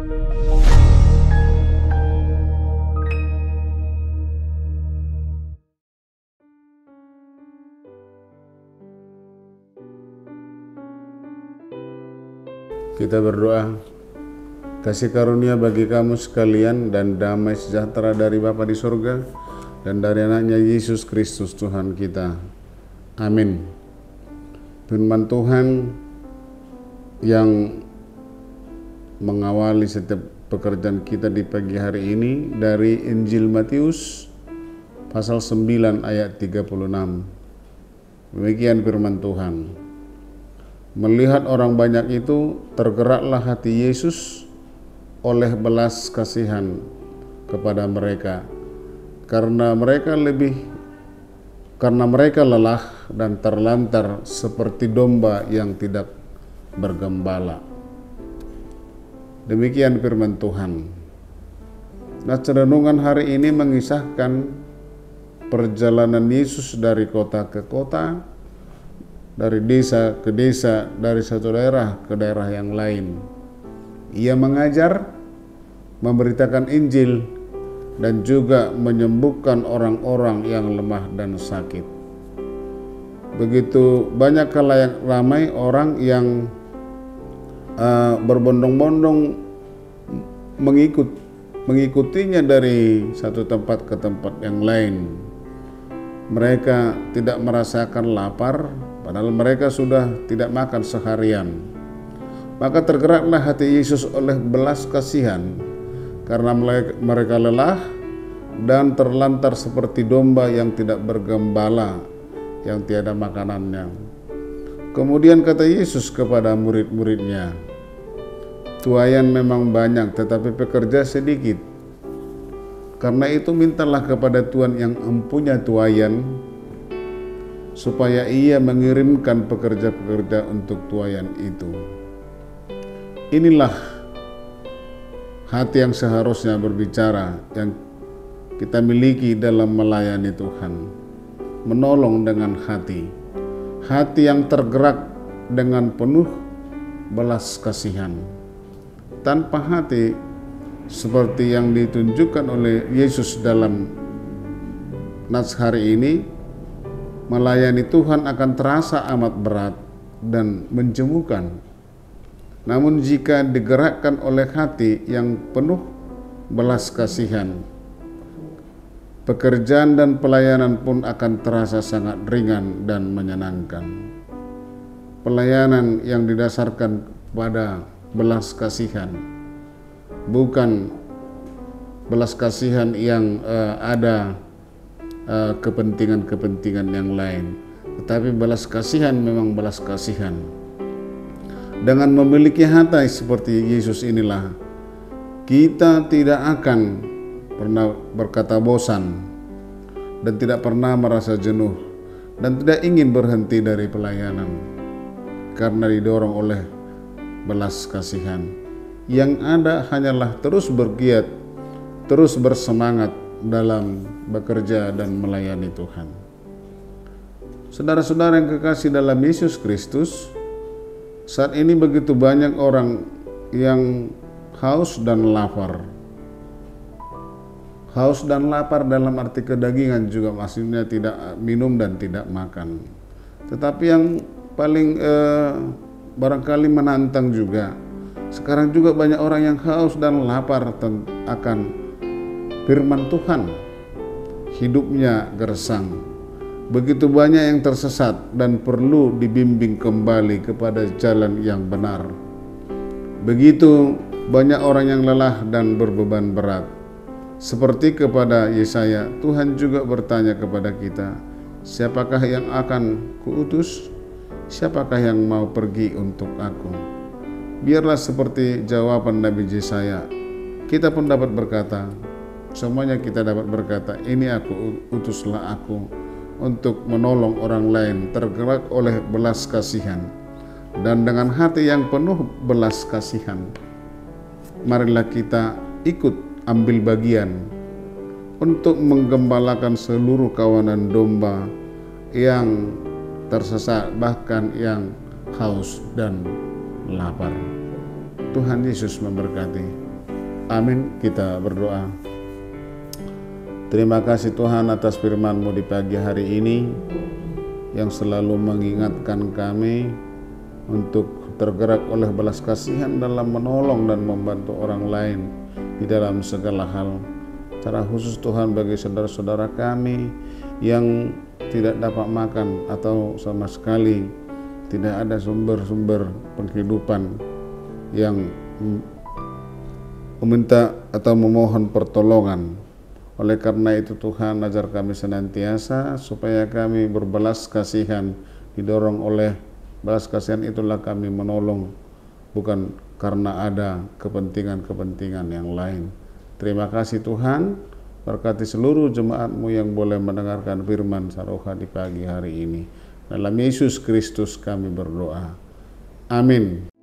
Kita berdoa. Kasih karunia bagi kamu sekalian dan damai sejahtera dari Bapa di surga dan dari anaknya Yesus Kristus Tuhan kita. Amin. Firman Tuhan yang mengawali setiap pekerjaan kita di pagi hari ini dari Injil Matius pasal 9 ayat 36. Demikian firman Tuhan. Melihat orang banyak itu, tergeraklah hati Yesus oleh belas kasihan kepada mereka, karena mereka lelah dan terlantar seperti domba yang tidak bergembala. Demikian firman Tuhan. Nah, renungan hari ini mengisahkan perjalanan Yesus dari kota ke kota, dari desa ke desa, dari satu daerah ke daerah yang lain. Ia mengajar, memberitakan Injil, dan juga menyembuhkan orang-orang yang lemah dan sakit. Begitu banyak khalayak ramai orang yang berbondong-bondong mengikutinya dari satu tempat ke tempat yang lain. Mereka tidak merasakan lapar, padahal mereka sudah tidak makan seharian. Maka tergeraklah hati Yesus oleh belas kasihan, karena mereka lelah dan terlantar seperti domba yang tidak bergembala, yang tiada makanannya. Kemudian kata Yesus kepada murid-muridnya, "Tuaian memang banyak, tetapi pekerja sedikit. Karena itu mintalah kepada Tuhan yang mempunyai tuaian, supaya ia mengirimkan pekerja-pekerja untuk tuaian itu." Inilah hati yang seharusnya berbicara, yang kita miliki dalam melayani Tuhan. Menolong dengan hati yang tergerak dengan penuh belas kasihan. Tanpa hati seperti yang ditunjukkan oleh Yesus dalam nats hari ini, melayani Tuhan akan terasa amat berat dan menjemukan. Namun jika digerakkan oleh hati yang penuh belas kasihan, pekerjaan dan pelayanan pun akan terasa sangat ringan dan menyenangkan. Pelayanan yang didasarkan pada belas kasihan, bukan belas kasihan yang ada kepentingan-kepentingan yang lain, tetapi belas kasihan memang belas kasihan. Dengan memiliki hati seperti Yesus inilah, kita tidak akan pernah berkata bosan dan tidak pernah merasa jenuh dan tidak ingin berhenti dari pelayanan, karena didorong oleh belas kasihan. Yang ada hanyalah terus bergiat, terus bersemangat dalam bekerja dan melayani Tuhan. Saudara-saudara yang kekasih dalam Yesus Kristus, saat ini begitu banyak orang yang haus dan lapar. Haus dan lapar dalam arti kedagingan juga, maksudnya tidak minum dan tidak makan. Tetapi yang paling barangkali menantang juga, sekarang juga banyak orang yang haus dan lapar akan firman Tuhan. Hidupnya gersang. Begitu banyak yang tersesat dan perlu dibimbing kembali kepada jalan yang benar. Begitu banyak orang yang lelah dan berbeban berat. Seperti kepada Yesaya, Tuhan juga bertanya kepada kita, siapakah yang akan kuutus? Siapakah yang mau pergi untuk aku? Biarlah seperti jawaban Nabi Yesaya, kita pun dapat berkata, semuanya kita dapat berkata, ini aku, utuslah aku untuk menolong orang lain, tergerak oleh belas kasihan dan dengan hati yang penuh belas kasihan. Marilah kita ikut ambil bagian untuk menggembalakan seluruh kawanan domba yang tersesat, bahkan yang haus dan lapar. Tuhan Yesus memberkati. Amin. Kita berdoa. Terima kasih Tuhan atas firman-Mu di pagi hari ini yang selalu mengingatkan kami untuk tergerak oleh belas kasihan dalam menolong dan membantu orang lain di dalam segala hal. Secara khusus Tuhan bagi saudara-saudara kami yang tidak dapat makan atau sama sekali tidak ada sumber-sumber penghidupan, yang meminta atau memohon pertolongan. Oleh karena itu Tuhan, ajar kami senantiasa supaya kami berbelas kasihan, didorong oleh belas kasihan itulah kami menolong, bukan karena ada kepentingan-kepentingan yang lain. Terima kasih Tuhan, berkati seluruh jemaat-Mu yang boleh mendengarkan firman Saroha di pagi hari ini. Dalam Yesus Kristus kami berdoa. Amin.